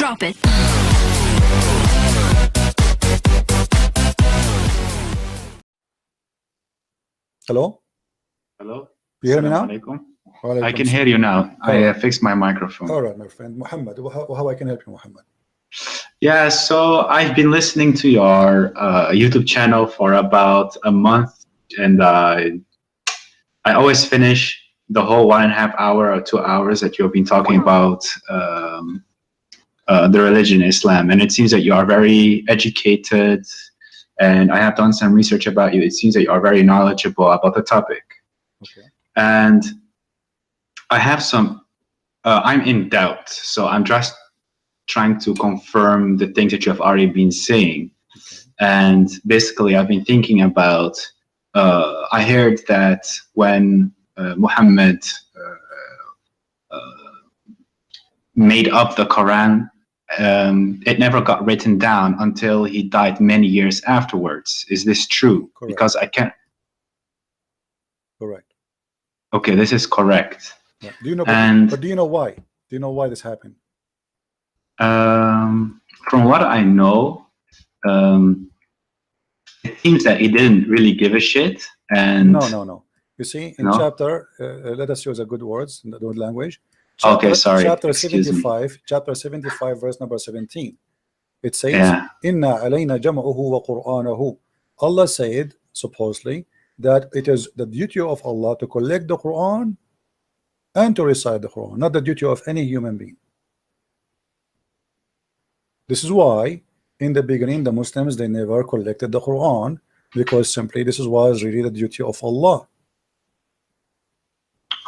Drop it. Hello? Hello? You hear me now? Alaikum. Walaikum I can salam. hear you now. I Alright. fixed my microphone. All right, my friend. Muhammad, how I can help you, Muhammad? Yeah, so I've been listening to your YouTube channel for about a month, and I always finish the whole 1.5 hour or 2 hours that you've been talking about the religion Islam, and it seems that you are very educated, and I have done some research about you. It seems that you are very knowledgeable about the topic. Okay. And I have some, I'm in doubt, so I'm just trying to confirm the things that you have already been saying. Okay. And basically, I've been thinking about, I heard that when Muhammad made up the Quran, it never got written down until he died many years afterwards. Is this true? Correct. Because I can't. Correct. Okay, this is correct. Yeah. Do you know? And but do you know why? Do you know why this happened? from what I know, it seems that he didn't really give a shit. And No. You see, in No? chapter, let us use a good words, the good language. Okay, sorry. Chapter Excuse me. 75, chapter 75, verse number 17. It says, Yeah. Inna alayna jam'uhu wa qur'anahu. Allah said, supposedly, that it is the duty of Allah to collect the Quran and to recite the Quran, not the duty of any human being. This is why, in the beginning, the Muslims, they never collected the Quran, because simply this was really the duty of Allah.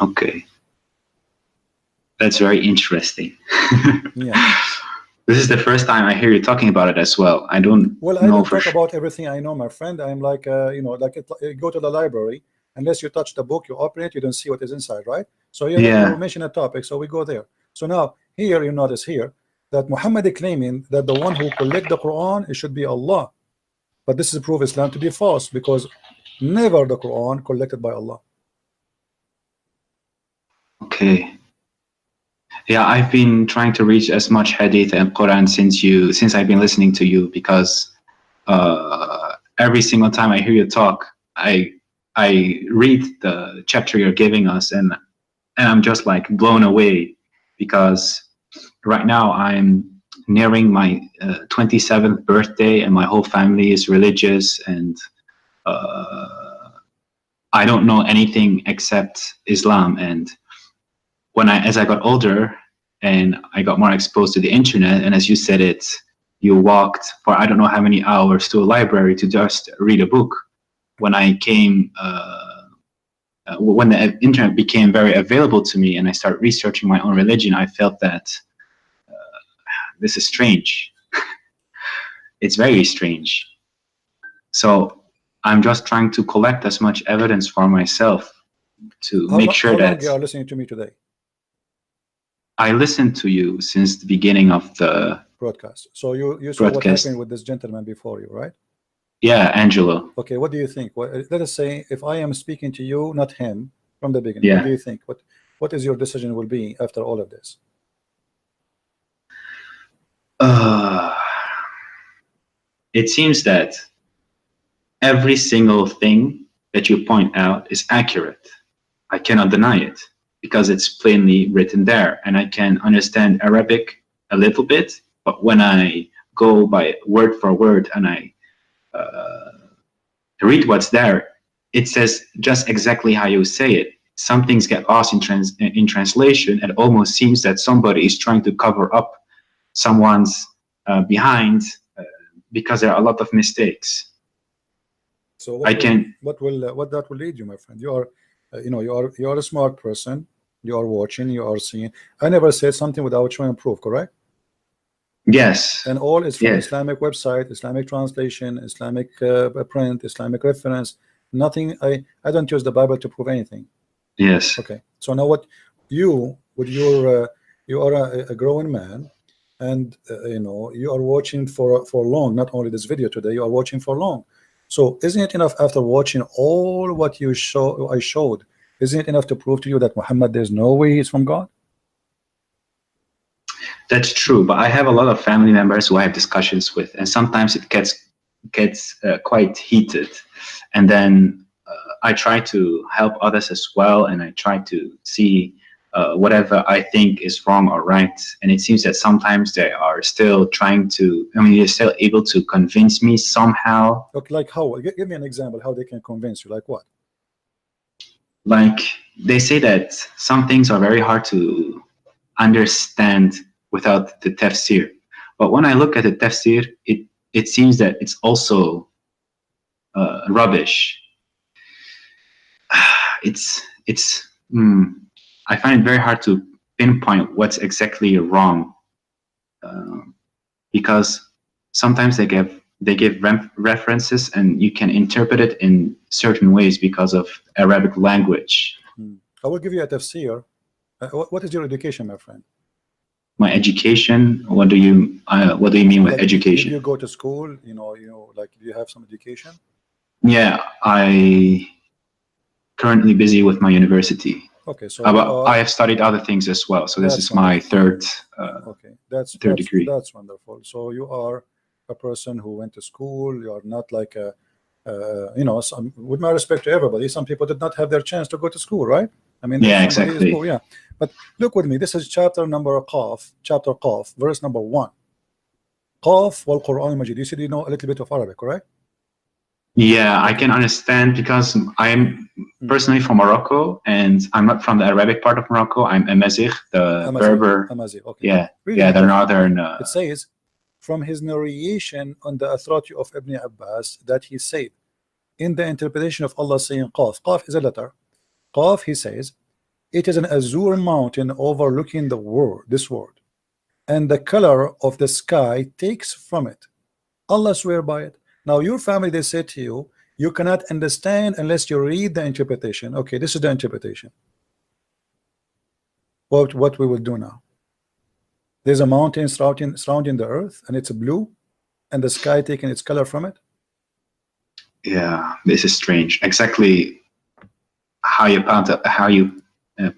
Okay. That's very interesting. Yeah. This is the first time I hear you talking about it as well. I don't Well, I know don't for talk sure. about everything I know, my friend. I'm like, you go to the library, unless you touch the book, you open it, you don't see what is inside, right? So you mention a topic, so we go there. So now, here, you notice here, that Muhammad is claiming that the one who collect the Quran, it should be Allah. But this is proof Islam to be false, because never the Quran collected by Allah. Okay. Yeah, I've been trying to reach as much hadith and Quran since I've been listening to you, because every single time I hear you talk, I read the chapter you're giving us, and I'm just like blown away, because right now I'm nearing my 27th birthday, and my whole family is religious, and I don't know anything except Islam. And as I got older and I got more exposed to the internet, and as you said it, you walked for I don't know how many hours to a library to just read a book. When I came, when the internet became very available to me and I started researching my own religion, I felt that this is strange. It's very strange. So I'm just trying to collect as much evidence for myself to make sure how long that you are listening to me today? I listened to you since the beginning of the Broadcast. So you saw what broadcast. happened with this gentleman before you, right? Yeah, Angelo. Okay, what do you think? Let us say if I am speaking to you, not him, from the beginning. Yeah. What do you think? What is your decision will be after all of this? It seems that every single thing that you point out is accurate. I cannot deny it, because it's plainly written there, and I can understand Arabic a little bit, but when I go by word for word and I read what's there, it says just exactly how you say it. Some things get lost in translation. It almost seems that somebody is trying to cover up someone's behind, because there are a lot of mistakes. So what that will lead you, my friend? You are, you are a smart person. You are watching. You are seeing. I never said something without showing proof. Correct? Yes. And all is from Yes. Islamic website, Islamic translation, Islamic print, Islamic reference. Nothing. I don't use the Bible to prove anything. Yes. Okay. So now what you with your you are a grown man, and you are watching for long. Not only this video today, you are watching for long. So isn't it enough after watching all what I showed? Isn't it enough to prove to you that Muhammad, there's no way he's from God? That's true, but I have a lot of family members who I have discussions with, and sometimes it gets quite heated, and then I try to help others as well, and I try to see whatever I think is wrong or right. And it seems that sometimes they are still trying to, I mean, they're still able to convince me somehow. Look, like how? Give me an example how they can convince you. Like what? Like they say that some things are very hard to understand without the tafsir. But when I look at the tafsir, it seems that it's also rubbish. I find it very hard to pinpoint what's exactly wrong, because sometimes they give references and you can interpret it in certain ways because of Arabic language. I will give you a tafsir. What is your education, my friend? My education? What do you mean with like, education? Did you go to school? Like, do you have some education? Yeah, I currently busy with my university. Okay, so I have studied other things as well. So this is my third. Okay, that's degree. That's wonderful. So you are a person who went to school. You are not like a, with my respect to everybody, some people did not have their chance to go to school, right? I mean, yeah, exactly. Cool, yeah. But look with me. This is chapter Qaf, verse number 1. Qaf wal Quran Majid. You said you know a little bit of Arabic, correct? Yeah, I can understand because I'm personally from Morocco, and I'm not from the Arabic part of Morocco. I'm Amazigh, the Berber. Amazigh, okay. Yeah, really yeah, the northern. It says, from his narration on the authority of Ibn Abbas, that he said, in the interpretation of Allah saying Qaf. Qaf is a letter. Qaf, he says, it is an azure mountain overlooking this world, and the color of the sky takes from it. Allah swear by it. Now your family, they say to you, you cannot understand unless you read the interpretation. Okay, this is the interpretation. What we will do now? There's a mountain surrounding the earth, and it's blue, and the sky taking its color from it. Yeah, this is strange. Exactly how you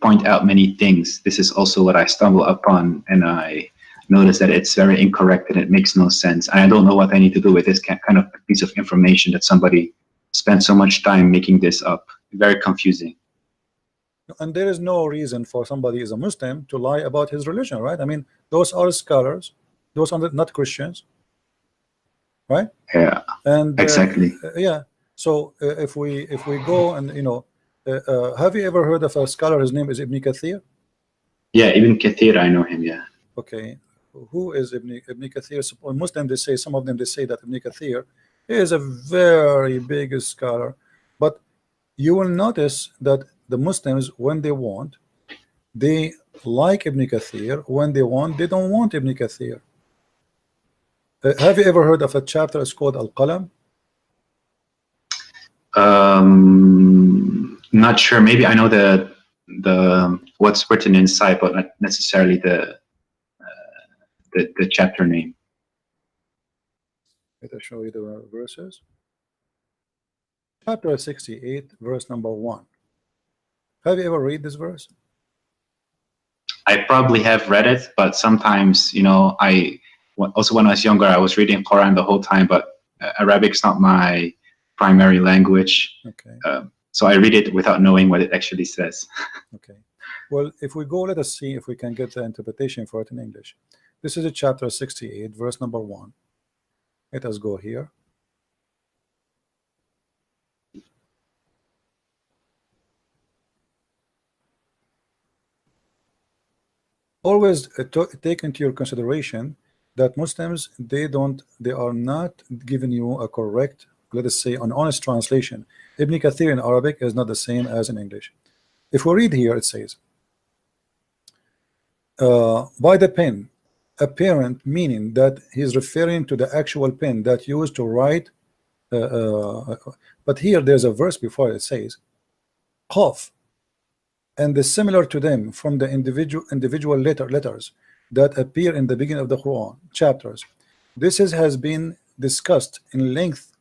point out many things. This is also what I stumble upon, and I notice that it's very incorrect and it makes no sense. I don't know what I need to do with this kind of piece of information that somebody spent so much time making this up. Very confusing. And there is no reason for somebody who is a Muslim to lie about his religion, right? I mean, those are scholars, those are not Christians, right? Yeah, and exactly. Yeah. So if we go and have you ever heard of a scholar? His name is Ibn Kathir. Yeah, Ibn Kathir, I know him. Yeah. Okay, who is Ibn Kathir? Muslim, they say, some of them, they say that Ibn Kathir is a very big scholar, but you will notice that the Muslims, when they want, they like Ibn Kathir. When they want, they don't want Ibn Kathir. Have you ever heard of a chapter? It's called Al-Qalam. Not sure. Maybe I know the what's written inside, but not necessarily the chapter name. Let me show you the verses. Chapter 68, verse number 1. Have you ever read this verse? I probably have read it, but sometimes, also when I was younger, I was reading Quran the whole time, but Arabic's not my primary language. Okay. So I read it without knowing what it actually says. Okay. Well, if we go, let us see if we can get the interpretation for it in English. This is a chapter 68, verse number 1. Let us go here. Always take into your consideration that Muslims, they are not giving you a correct, let us say, an honest translation. Ibn Kathir in Arabic is not the same as in English. If we read here, it says, by the pen, apparent, meaning that he's referring to the actual pen that used to write. But here there's a verse before it says, Qaf, and the similar to them from the individual letters that appear in the beginning of the Quran chapters. This has been discussed in length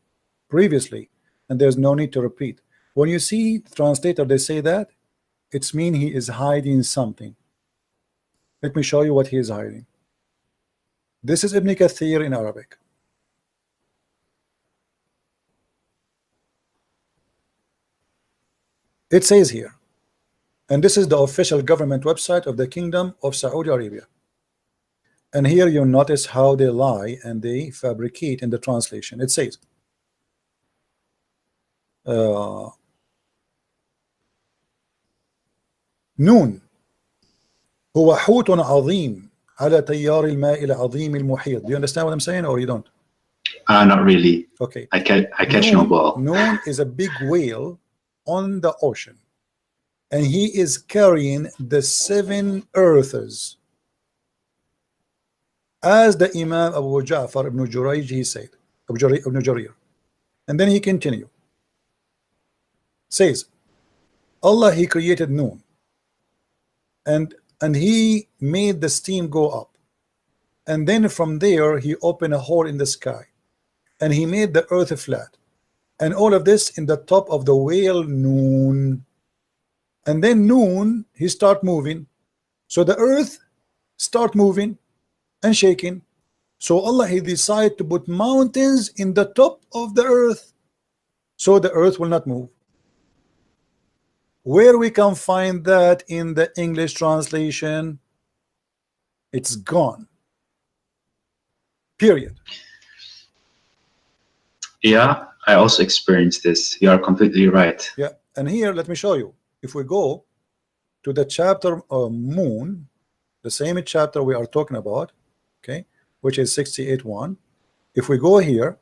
previously, and there's no need to repeat. When you see translator, they say that it's mean he is hiding something. Let me show you what he is hiding. This is Ibn Kathir in Arabic. It says here, and this is the official government website of the Kingdom of Saudi Arabia. And here you notice how they lie and they fabricate in the translation. It says, نون هو حوت عظيم على تيار الماء العظيم المحيط. Do you understand what I'm saying, or you don't? Not really. Okay. I catch no ball. Noon is a big whale on the ocean, and he is carrying the 7 earths, as the Imam Abu Ja'far ibn Jurayj he said, ibn Jarir. And then he continued, says, Allah, he created Noon, and he made the steam go up, and then from there he opened a hole in the sky, and he made the earth flat, and all of this in the top of the whale Noon. And then Noon, he start moving, so the earth start moving and shaking. So Allah, he decided to put mountains in the top of the earth, so the earth will not move. Where we can find that in the English translation? It's gone. Period. Yeah, I also experienced this. You are completely right. Yeah, and here let me show you. If we go to the chapter of Moon, the same chapter we are talking about, okay, which is 68:1. If we go here,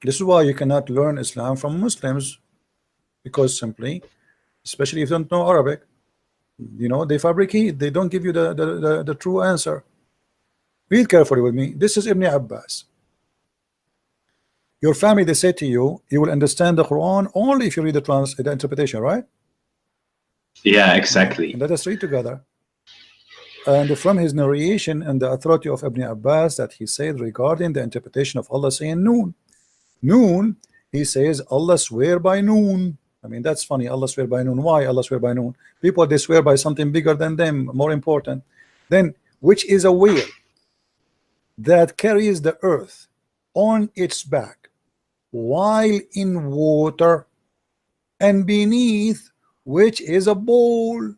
this is why you cannot learn Islam from Muslims, because simply, especially if you don't know Arabic, you know, they fabricate, they don't give you the true answer. Read carefully with me. This is Ibn Abbas. Your family, they say to you, you will understand the Quran only if you read the interpretation, right? Yeah, exactly. And let us read together. And from his narration and the authority of Ibn Abbas, that he said regarding the interpretation of Allah saying Noon. Noon, he says, Allah swear by Noon. I mean, that's funny. Allah swear by Noon. Why Allah swear by Noon? People, they swear by something bigger than them, more important. Then, which is a whale that carries the earth on its back while in water, and beneath which is a bowl,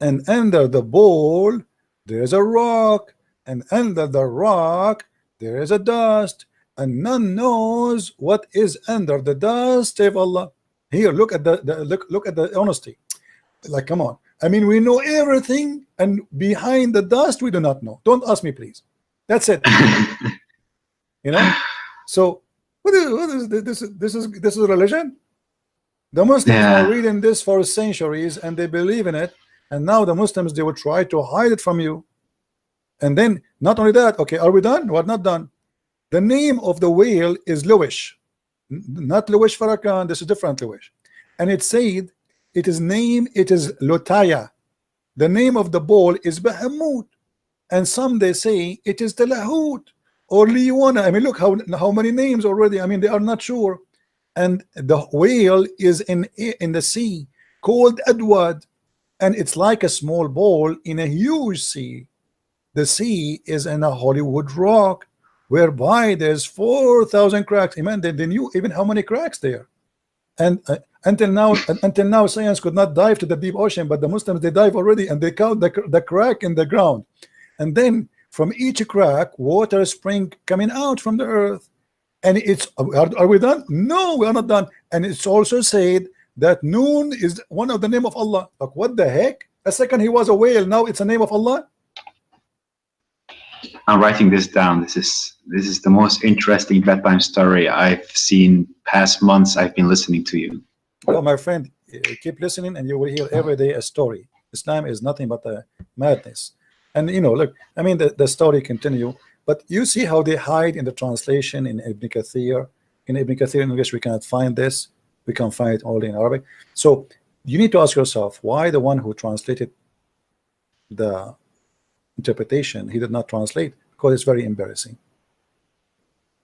and under the bowl there is a rock, and under the rock there is a dust, and none knows what is under the dust of Allah. Here, look at look at the honesty. Like, come on. I mean, we know everything, and behind the dust we do not know. Don't ask me, please. That's it. You know. So what is this? This is religion. The Muslims are reading this for centuries, and they believe in it. And now the Muslims, they will try to hide it from you. And then not only that, okay, are we done? We're not done. The name of the whale is Luwish, not Luwish Farrakhan. This is different Luwish, and it said it is Lotaya. The name of the bowl is Bahamut, and some they say it is Talahut or Liwana. I mean, look how many names already. I mean, they are not sure. And the whale is in the sea called Adwad, and it's like a small ball in a huge sea. The sea is in a Hollywood rock, whereby there's 4,000 cracks. Imagine they knew even how many cracks there. And until now, science could not dive to the deep ocean, but the Muslims, they dive already, and they count the crack in the ground. And then from each crack, water spring coming out from the earth. And it's, are we done? No, we are not done. And it's also said that Noon is one of the name of Allah. Like, what the heck? A second he was a whale, now it's a name of Allah. I'm writing this down. This is the most interesting bedtime story I've seen past months. I've been listening to you. Well, my friend, keep listening, and you will hear every day a story. Islam is nothing but a madness. And you know, look, I mean, the story continue, but you see how they hide in the translation in Ibn Kathir. In Ibn Kathir in English, we cannot find this. We can find it only in Arabic. So you need to ask yourself, why the one who translated the interpretation, he did not translate? Because it's very embarrassing.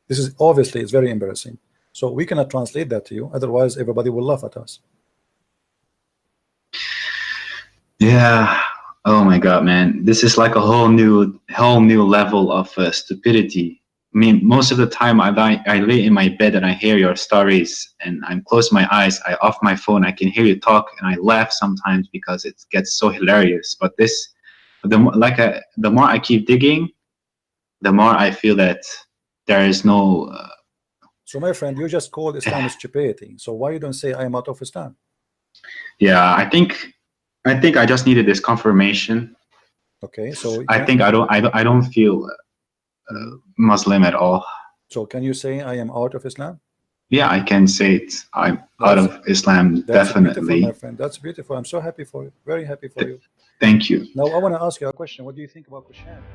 This is obviously, it's very embarrassing. So we cannot translate that to you, otherwise everybody will laugh at us. Yeah, Oh my God, man! This is like a whole new level of stupidity. I mean, most of the time I lay in my bed and I hear your stories, and I'm close my eyes, I off my phone, I can hear you talk, and I laugh sometimes because it gets so hilarious. But this, the more I keep digging, the more I feel that there is no. So my friend, you just called Islam stupidity. So why you don't say I am out of Islam? Yeah, I think I just needed this confirmation. Okay, so I think I don't feel Muslim at all. So can you say I am out of Islam? Yeah, I can say it. I'm out of Islam, that's definitely. Beautiful, my friend. That's beautiful. I'm so happy for you. Very happy for you. Thank you. Now I want to ask you a question. What do you think about Christianity?